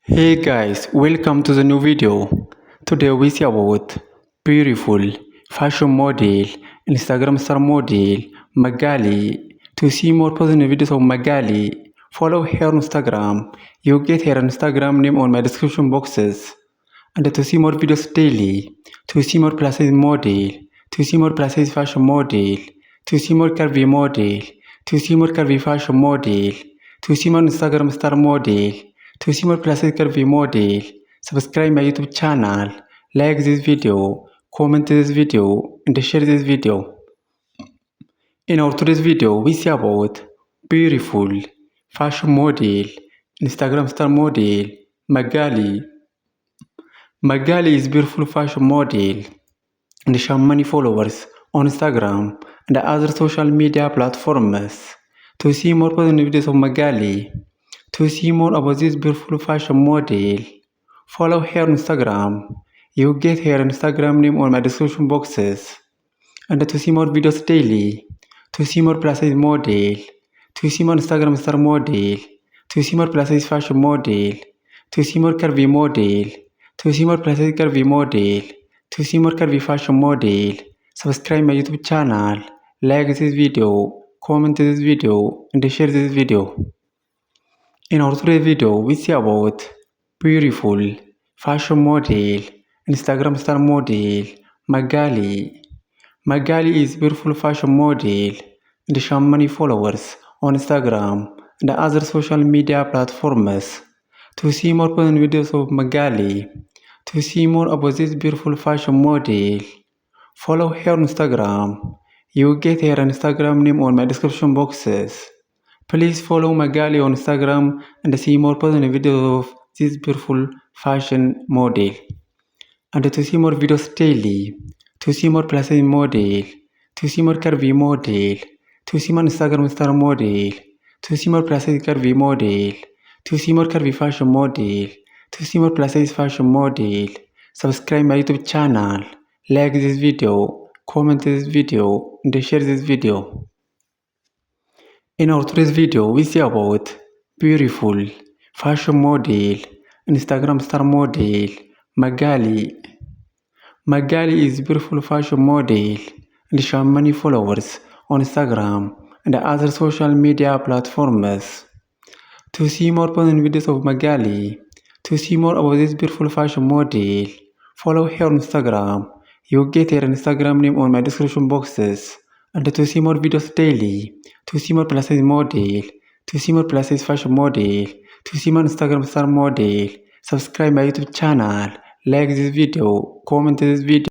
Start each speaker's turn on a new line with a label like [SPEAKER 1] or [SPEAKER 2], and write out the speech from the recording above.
[SPEAKER 1] Hey guys, welcome to the new video. Today we see about beautiful fashion model, Instagram star model, Magali. To see more positive videos of Magali, follow her on Instagram. You get her Instagram name on my description boxes. And to see more videos daily, to see more plus-size model, to see more plus-size fashion model, to see more curvy model, to see more curvy fashion model, to see more Instagram star model, to see more plus-size curvy model, subscribe my YouTube channel, like this video, comment this video, and share this video. In our today's video, we see about beautiful fashion model, Instagram star model, Magali. Magali is a beautiful fashion model and she has many followers on Instagram and other social media platforms. To see more positive videos of Magali, to see more about this beautiful fashion model, follow her on Instagram. You get her Instagram name on my description boxes. And to see more videos daily, to see more plus size model, to see more Instagram star model, to see more plus size fashion model, to see more curvy model, to see more plus size curvy model, to see more curvy fashion model, subscribe my YouTube channel, like this video, comment this video, and share this video. In our today's video, we see about beautiful fashion model, Instagram star model, Magali. Magali is a beautiful fashion model and she has many followers on Instagram and other social media platforms. To see more positive videos of Magali, to see more about this beautiful fashion model, follow her on Instagram. You get her Instagram name on my description boxes. Please follow Magali on Instagram and see more positive videos of this beautiful fashion model. And to see more videos daily, to see more plus size model, to see more curvy model, to see more Instagram star model, to see more plus size curvy model, to see more curvy fashion model, to see more plus size fashion model, subscribe my YouTube channel, like this video, comment this video, and share this video. In our today's video, we see about beautiful fashion model, Instagram star model, Magali. Magali is a beautiful fashion model and she has many followers on Instagram and other social media platforms. To see more positive videos of Magali, to see more about this beautiful fashion model, follow her on Instagram. You get her Instagram name on my description boxes. And to see more videos daily, to see more plus size model, to see more plus size fashion model, to see more Instagram star model, subscribe my YouTube channel, like this video, comment this video.